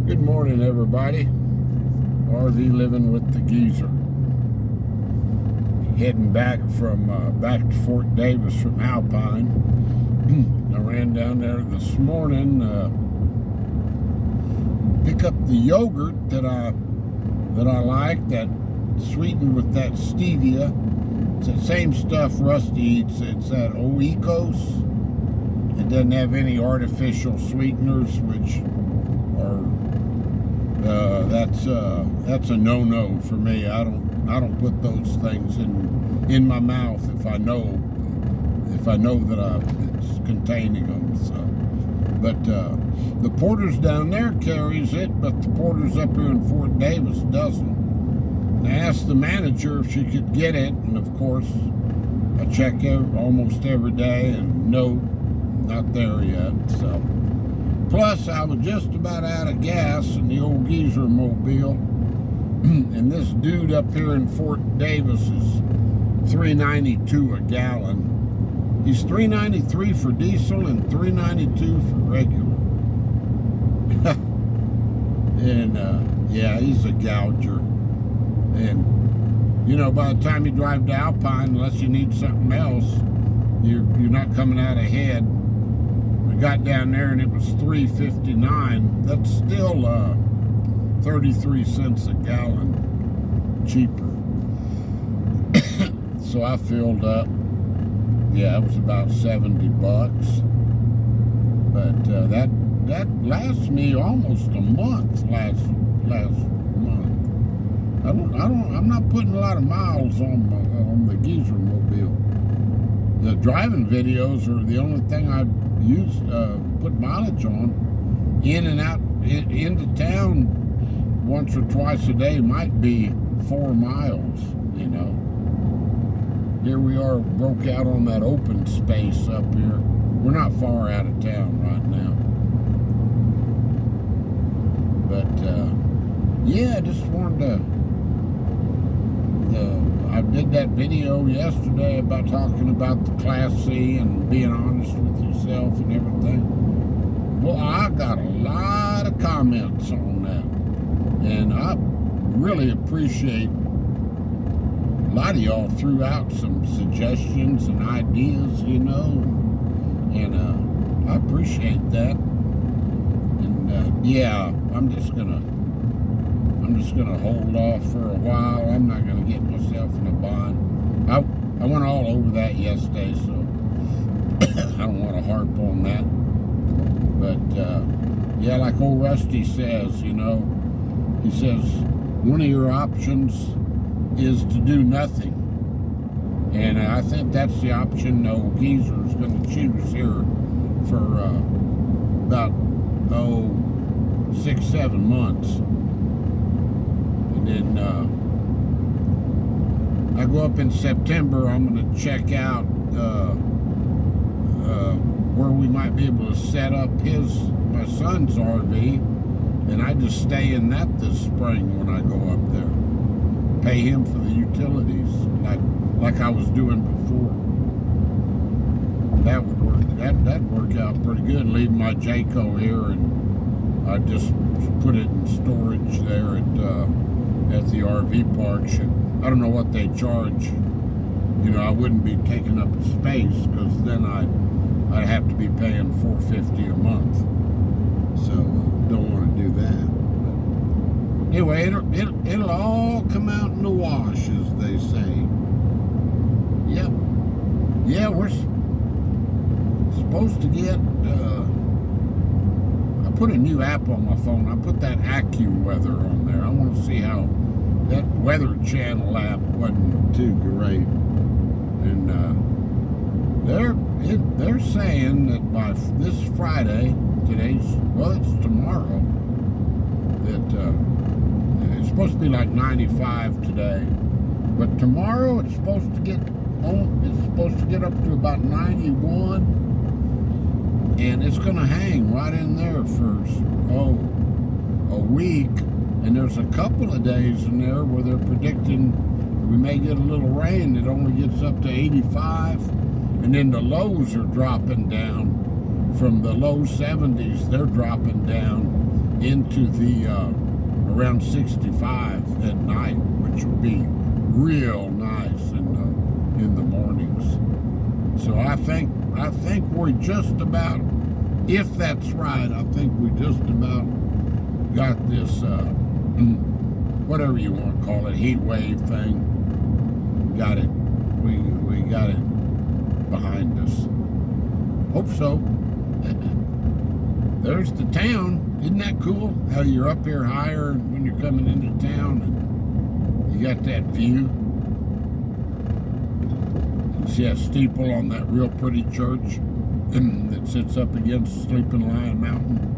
Good morning, everybody. RV living with the geezer. Heading back to Fort Davis from Alpine. I ran down there this morning, pick up the yogurt that I like, that sweetened with that stevia. It's the same stuff Rusty eats. It's that Oikos. It doesn't have any artificial sweeteners, which are that's a no-no for me. I don't put those things in my mouth if I know that it's containing them. So, but the Porter's down there carries it, but the Porter's up here in Fort Davis doesn't. And I asked the manager if she could get it, and of course I check almost every day, and no, not there yet. So, plus I was just about out of gas in the old geezer mobile, and this dude up here in Fort Davis is $3.92 a gallon. He's $3.93 for diesel and $3.92 for regular. And yeah, he's a gouger. And you know, by the time you drive to Alpine, unless you need something else, you're not coming out ahead. I got down there and it was $3.59. That's still 33 cents a gallon cheaper. So I filled up. Yeah, it was about 70 bucks. But that lasts me almost a month. Last month. I'm not putting a lot of miles on the geezer mobile. The driving videos are the only thing I put mileage on. In and out into town once or twice a day might be 4 miles, you know. Here we are, broke out on that open space up here. We're not far out of town right now. But yeah, I just wanted to I did that video yesterday about talking about the Class C and being honest with yourself and everything. Well, I got a lot of comments on that, and I really appreciate a lot of y'all threw out some suggestions and ideas, you know, and I appreciate that. And yeah, I'm just gonna hold off for a while. I'm not gonna get myself in a bind. I went all over that yesterday, so I don't want to harp on that. But yeah, like old Rusty says, you know, he says one of your options is to do nothing, and I think that's the option the old geezer is going to choose here for about 6-7 months. And then I go up in September. I'm going to check out where we might be able to set up my son's RV, and I just stay in that this spring when I go up there. Pay him for the utilities like I was doing before. That would work. That'd work out pretty good. Leave my Jayco here, and I just put it in storage there at the RV park. I don't know what they charge. You know, I wouldn't be taking up space, because then I'd have to be paying $450 a month. So don't want to do that. But anyway, it'll all come out in the wash, as they say. Yep. Yeah, we're supposed to get. I put a new app on my phone. I put that AccuWeather on there. I want to see how that Weather Channel app wasn't too great. And they're saying that by this Friday, it's tomorrow, that it's supposed to be like 95 today, but tomorrow it's supposed to get up to about 91, and it's going to hang right in there for a week. And there's a couple of days in there where they're predicting we may get a little rain. It only gets up to 85, and then the lows are dropping down from the low 70s. They're dropping down into the around 65 at night, which will be real nice in the mornings. So I think we're just about, if that's right, I think we just about got this whatever you want to call it, heat wave thing. Got it. We got it behind us. Hope so. There's the town. Isn't that cool? How you're up here higher when you're coming into town and you got that view. You see that steeple on that real pretty church that sits up against Sleeping Lion Mountain.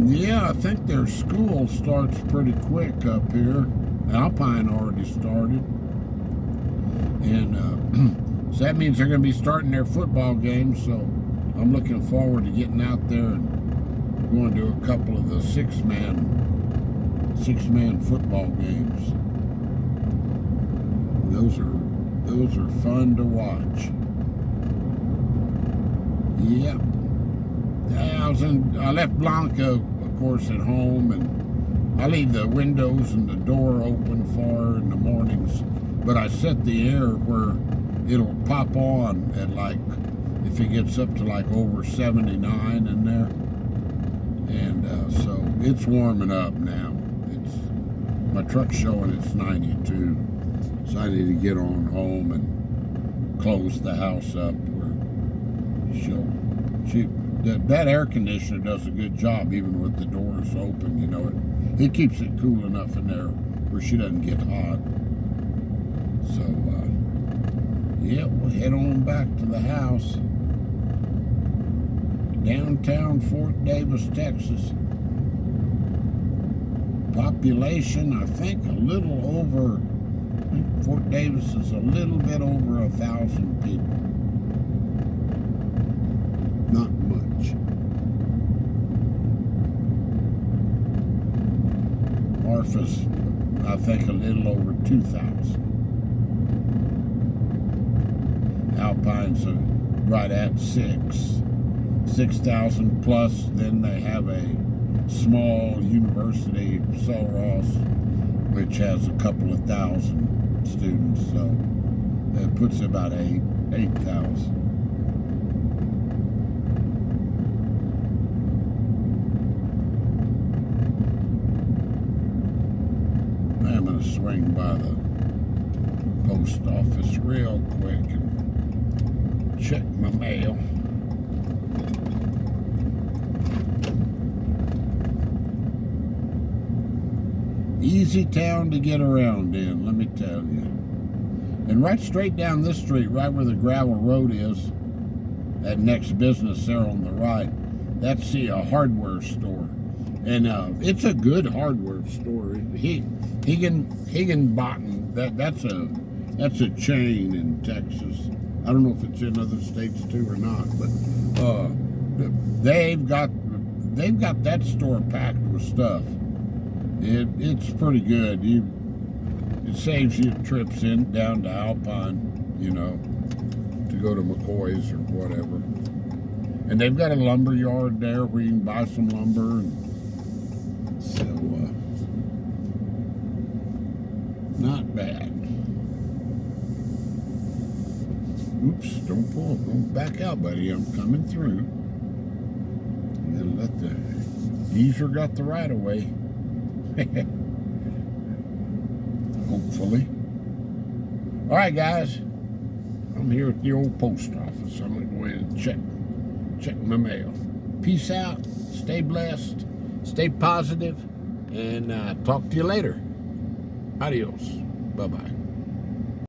Yeah, I think their school starts pretty quick up here. Alpine already started. And so that means they're going to be starting their football games, so I'm looking forward to getting out there and going to a couple of the six-man football games. Those are fun to watch. Yeah. I left Blanca, of course, at home, and I leave the windows and the door open for her in the mornings, but I set the air where it'll pop on at like, if it gets up to like over 79 in there. And so it's warming up now. My truck's showing it's 92. So I need to get on home and close the house up. That air conditioner does a good job even with the doors open, you know. It keeps it cool enough in there where she doesn't get hot. So, yeah, we'll head on back to the house. Downtown Fort Davis, Texas. Population, I think Fort Davis is a little bit over 1,000 people. Not much. Marfa's, I think, a little over 2,000. Alpine's right at 6,000 plus. Then they have a small university, Sul-Ross, which has a couple of thousand students. So it puts about 8,000. I'm going to swing by the post office real quick and check my mail. Easy town to get around in, let me tell you. And right straight down this street, right where the gravel road is, that next business there on the right, that's a hardware store. And it's a good hardware store. Higginbottom, that's a chain in Texas. I don't know if it's in other states too or not, but they've got that store packed with stuff. It's pretty good. It saves you trips down to Alpine, you know, to go to McCoy's or whatever. And they've got a lumber yard there where you can buy some lumber. And so, not bad. Oops, don't back out, buddy. I'm coming through. You gotta let the geezer got the right of way. Hopefully. All right, guys. I'm here at the old post office. I'm gonna go in and check my mail. Peace out. Stay blessed. Stay positive, and talk to you later. Adios. Bye-bye.